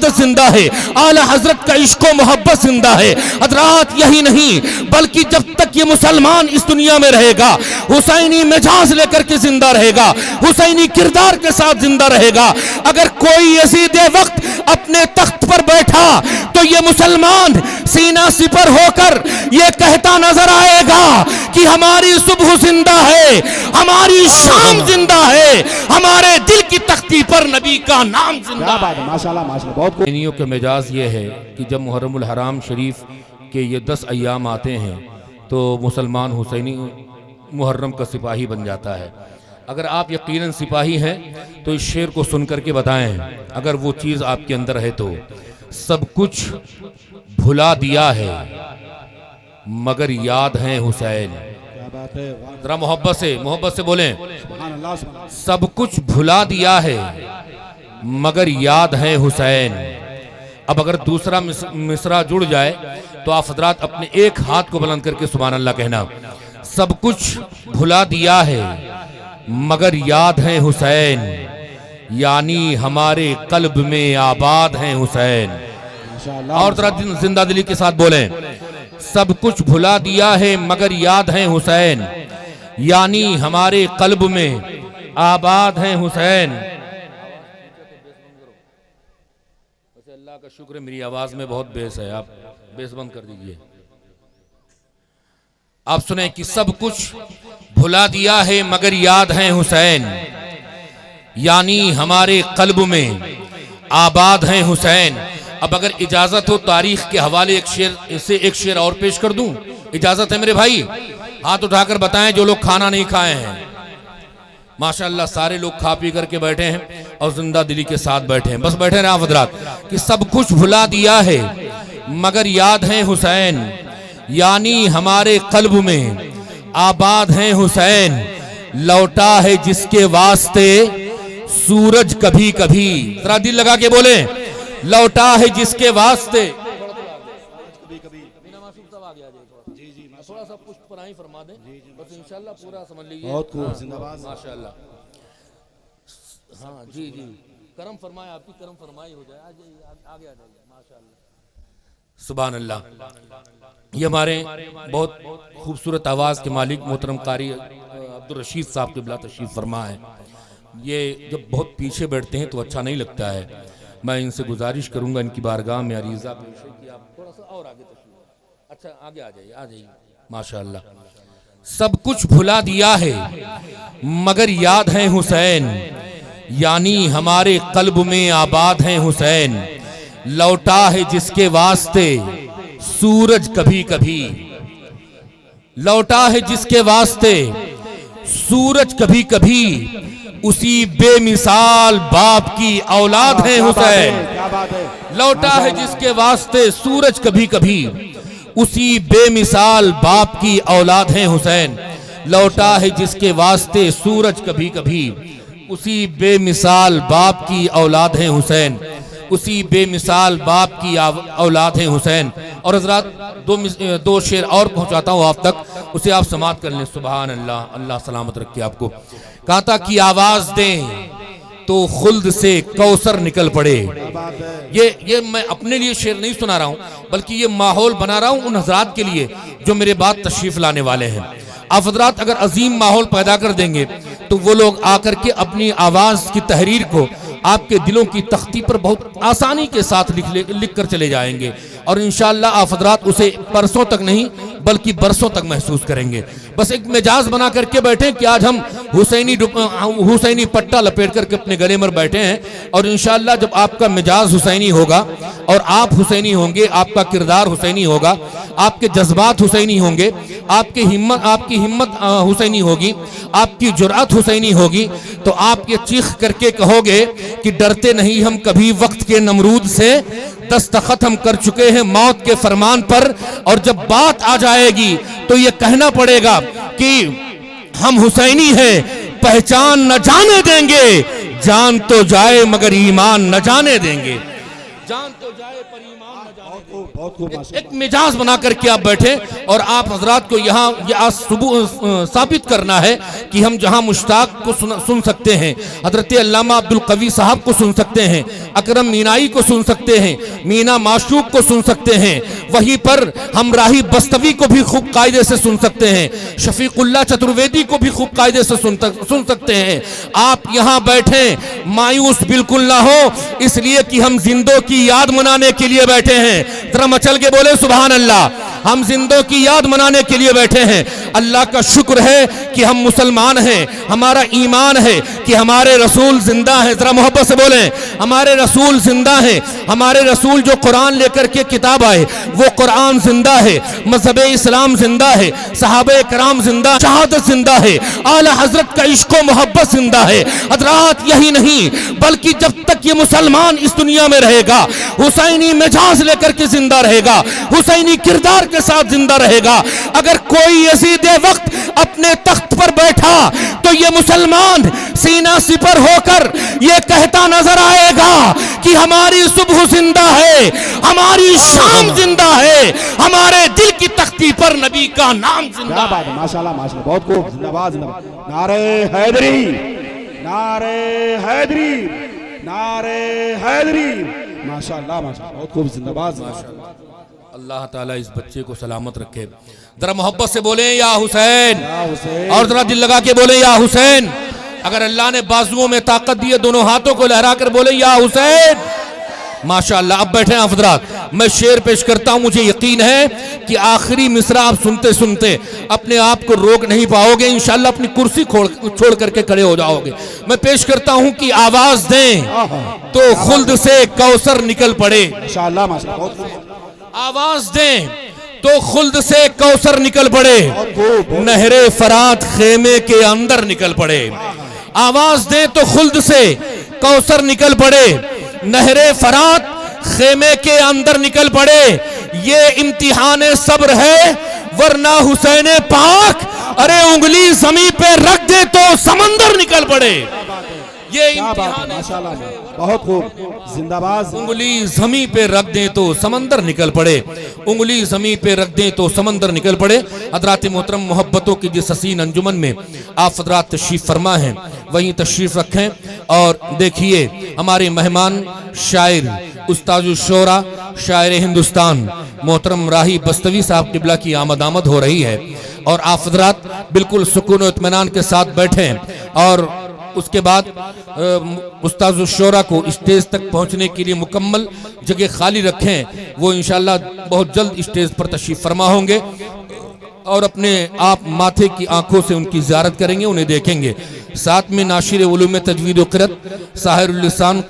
شہادت زندہ ہے، اعلی حضرت کا عشق و محبت زندہ ہے۔ حضرات یہی نہیں بلکہ جب تک یہ مسلمان اس دنیا میں رہے گا، حسینی مزاج لے کر کے زندہ رہے گا، حسینی کردار کے ساتھ زندہ رہے گا۔ اگر کوئی یزید وقت اپنے تخت پر بیٹھا تو یہ مسلمان سینہ سپر ہو کر یہ کہتا نظر آئے گا کہ ہماری صبح زندہ ہے، ہماری شام زندہ ہے، ہمارے دل کی تختی پر نبی کا نام زندہ ہے۔ ماشاءاللہ ماشاءاللہ بہت حسینیوں کا مزاج یہ ہے کہ جب محرم الحرام شریف کے یہ 10 ایام آتے ہیں تو مسلمان حسینی محرم کا سپاہی بن جاتا ہے۔ اگر آپ یقیناً سپاہی ہیں تو اس شعر کو سن کر کے بتائیں، اگر وہ چیز آپ کے اندر ہے تو: سب کچھ بھلا دیا ہے مگر یاد ہے حسین۔ ذرا محبت سے بولیں، سب کچھ بھلا دیا ہے مگر یاد ہے حسین۔ اب اگر دوسرا مصرع جڑ جائے تو آپ حضرات اپنے ایک ہاتھ کو بلند کر کے سبحان اللہ کہنا: سب کچھ بھلا دیا ہے مگر یاد ہے حسین، یعنی ہمارے قلب میں آباد ہے حسین۔ اور ذرا زندہ دلی کے ساتھ بولیں، سب کچھ بھلا دیا ہے مگر یاد ہے حسین، یعنی ہمارے قلب میں آباد ہے حسین۔ اللہ کا شکر ہے میری آواز میں بہت بیس ہے، آپ بیس بند کر دیجئے۔ آپ سنیں کہ سب کچھ بھلا دیا ہے مگر یاد ہے حسین، یعنی ہمارے قلب میں آباد ہے حسین۔ اب اگر اجازت ہو تاریخ کے حوالے ایک شعر اور پیش کر دوں، اجازت ہے میرے بھائی؟ ہاتھ اٹھا کر بتائیں جو لوگ کھانا نہیں کھائے ہیں۔ ماشاءاللہ سارے لوگ کھا پی کر کے بیٹھے ہیں اور زندہ دلی کے ساتھ بیٹھے ہیں، بس بیٹھے رہے حضرات کہ سب کچھ بھلا دیا ہے مگر یاد ہے حسین، یعنی ہمارے قلب میں آباد ہے حسین۔ لوٹا ہے جس کے واسطے سورج کبھی کبھی، ذرا دل لگا کے بولیں، لوٹا ہے جس کے واسطے۔ تھوڑا سا پشت پر آئیں فرما دیں، بس انشاءاللہ پورا سمجھ لیجئے۔ بہت خوب، زندہ باد ماشاءاللہ۔ ہاں جی کرم فرمائے، آپ کی کرم فرمائی ہو جائے، آگے آ جائیے ماشاءاللہ۔ سبحان اللہ۔ یہ ہمارے بہت خوبصورت آواز کے مالک محترم قاری عبدالرشید صاحب قبلہ تشریف فرما ہے۔ یہ جب بہت پیچھے بیٹھتے ہیں تو اچھا نہیں لگتا ہے، میں ان سے گزارش کروں گا ان کی بارگاہ میں عریضہ پیش ہے کہ آپ تھوڑا سا اور آگے تشریف، اچھا آگے آ جائیے ماشاءاللہ۔ سب کچھ بھلا دیا ہے مگر یاد ہے حسین، یعنی ہمارے قلب میں آباد ہے حسین۔ لوٹا ہے جس کے واسطے سورج کبھی کبھی، لوٹا ہے جس کے واسطے سورج کبھی کبھی، اسی بے مثال باپ کی اولاد ہے حسین۔ لوٹا ہے جس کے واسطے سورج کبھی کبھی، اسی بے مثال باپ کی اولاد ہے حسین۔ لوٹا ہے جس کے واسطے سورج کبھی کبھی، اسی بے مثال باپ کی اولاد ہے حسین، اسی بے مثال باپ کی اولاد ہے حسین۔ اور حضرات دو شعر اور پہنچاتا ہوں آپ تک، اسے آپ سماعت کر لیں۔ سبحان اللہ، اللہ سلامت رکھے آپ کو۔ کہا تھا کہ آواز دیں تو خلد سے کوثر نکل پڑے۔ یہ میں اپنے لیے شعر نہیں سنا رہا ہوں، بلکہ یہ ماحول بنا رہا ہوں ان حضرات کے لیے جو میرے بعد تشریف لانے والے ہیں۔ آپ حضرات اگر عظیم ماحول پیدا کر دیں گے تو وہ لوگ آ کر کے اپنی آواز کی تحریر کو آپ کے دلوں کی تختی پر بہت آسانی کے ساتھ لکھ کر چلے جائیں گے، اور انشاءاللہ آپ حضرات اسے پرسوں تک نہیں بلکہ برسوں تک محسوس کریں گے۔ بس ایک مزاج بنا کر کے بیٹھیں کہ آج ہم حسینی پٹا لپیٹ کر کے اپنے گلے میں بیٹھے ہیں، اور انشاءاللہ جب آپ کا مزاج حسینی ہوگا اور آپ حسینی ہوں گے، آپ کا کردار حسینی ہوگا، آپ کے جذبات حسینی ہوں گے، آپ کی ہمت حسینی ہوگی، آپ کی جرأت حسینی ہوگی، تو آپ یہ چیخ کر کے کہو گے کہ ڈرتے نہیں ہم کبھی وقت کے نمرود سے، دستخط ہم کر چکے ہیں موت کے فرمان پر، اور جب بات آ جائے گی تو یہ کہنا پڑے گا کہ ہم حسینی ہیں، پہچان نہ جانے دیں گے، جان تو جائے مگر ایمان نہ جانے دیں گے۔ جان تو جائے پر ایمان نہ جانے۔ بہت خوب، ایک مجاز بنا کر کے آپ بیٹھے اور آپ حضرات کو یہاں یہ ثابت کرنا ہے کہ ہم جہاں مشتاق کو سن سکتے ہیں، حضرت علامہ عبدالقوی صاحب کو سن سکتے ہیں، اکرم مینائی کو سن سکتے ہیں، مینا معشوق کو سن سکتے ہیں، وہیں پر ہم راہی بستوی کو بھی خوب قاعدے سے سن سکتے ہیں، شفیق اللہ چترویدی کو بھی خوب قاعدے سے سن سکتے ہیں۔ آپ یہاں بیٹھیں، مایوس بالکل نہ ہو، اس لیے کہ ہم زندوں کی یاد منانے کے لیے بیٹھے ہیں۔ ذرا مچل کے بولے سبحان اللہ۔ ہم زندوں کی یاد منانے کے لیے بیٹھے ہیں۔ اللہ کا شکر ہے کہ ہم مسلمان ہیں، ہمارا ایمان ہے کہ ہمارے رسول زندہ ہیں۔ ذرا محبت سے بولیں، ہمارے رسول زندہ ہیں۔ ہمارے رسول جو قرآن لے کر کے کتاب آئے وہ قرآن زندہ ہے، مذہب اسلام زندہ ہے، صحابہ کرام زندہ، شہادت زندہ ہے، اعلی حضرت کا عشق و محبت زندہ ہے۔ حضرات یہی نہیں بلکہ جب تک یہ مسلمان اس دنیا میں رہے گا، حسینی مجاز لے کر کے زندہ رہے گا، حسینی کردار کے ساتھ زندہ رہے گا۔ اگر کوئی یزید وقت اپنے تخت پر بیٹھا تو یہ مسلمان سینہ سپر ہو کر یہ کہتا نظر آئے گا کہ ہماری صبح زندہ ہے، ہماری شام زندہ ہے، ہمارے دل کی تختی پر نبی کا نام زندہ ہے۔ کیا بات ہے، ماشاءاللہ ماشاءاللہ، بہت خوب، زندہ باد، زندہ باد۔ نعرہ حیدری، نعرہ حیدری، نعرہ حیدری، ماشاءاللہ ماشاءاللہ، بہت خوب، زندہ باد، زندہ باد۔ اللہ تعالیٰ اس بچے کو سلامت رکھے۔ ذرا محبت سے بولیں یا حسین، یا حسین، اور ذرا دل لگا کے بولیں یا حسین۔ اگر اللہ نے بازوؤں میں طاقت دی ہے دونوں ہاتھوں کو لہرا کر بولیں یا حسین۔ ماشاءاللہ، اب بیٹھیں حضرات، میں شعر پیش کرتا ہوں۔ مجھے یقین ہے کہ آخری مصرع آپ سنتے سنتے اپنے آپ کو روک نہیں پاؤ گے، انشاءاللہ اپنی کرسی چھوڑ کر کے کھڑے ہو جاؤ گے۔ میں پیش کرتا ہوں کہ آواز دیں تو خلد سے کوثر نکل پڑے۔ ماشاءاللہ ماشاءاللہ، بہت خوب، آواز دیں تو خلد سے کوثر نکل پڑے، بہت خوب، نہر فرات خیمے کے اندر نکل پڑے۔ آواز دیں تو خلد سے کوثر نکل پڑے، نہر فرات خیمے کے اندر نکل پڑے۔ یہ امتحان صبر ہے ورنہ حسین پاک ارے انگلی زمین پہ رکھ دے تو سمندر نکل پڑے۔ یہ کیا بات ہے، امتحان ماشاءاللہ، بہت خوب، زندہ باد۔ انگلی زمین پہ رکھ دیں تو سمندر نکل پڑے، انگلی زمین پہ رکھ دیں تو سمندر نکل پڑے۔ حضرات محترم، محبتوں کی جس حسین انجمن میں آپ حضرات تشریف فرما ہیں وہیں تشریف رکھیں اور دیکھیے ہمارے مہمان شاعر استاذ الشعراء شاعر ہندوستان محترم راہی بستوی صاحب قبلہ کی آمد ہو رہی ہے، اور آپ حضرات بالکل سکون و اطمینان کے ساتھ بیٹھیں اور اس کے بعد استاذ الشعراء کو اسٹیج تک پہنچنے کے لیے مکمل جگہ خالی رکھیں۔ وہ انشاءاللہ بہت جلد اسٹیج پر تشریف فرما ہوں گے اور اپنے آپ ماتھے کی آنکھوں سے ان کی زیارت کریں گے، انہیں دیکھیں گے۔ ساتھ میں ناشر علوم تجوید و قرأت ساحر اللسان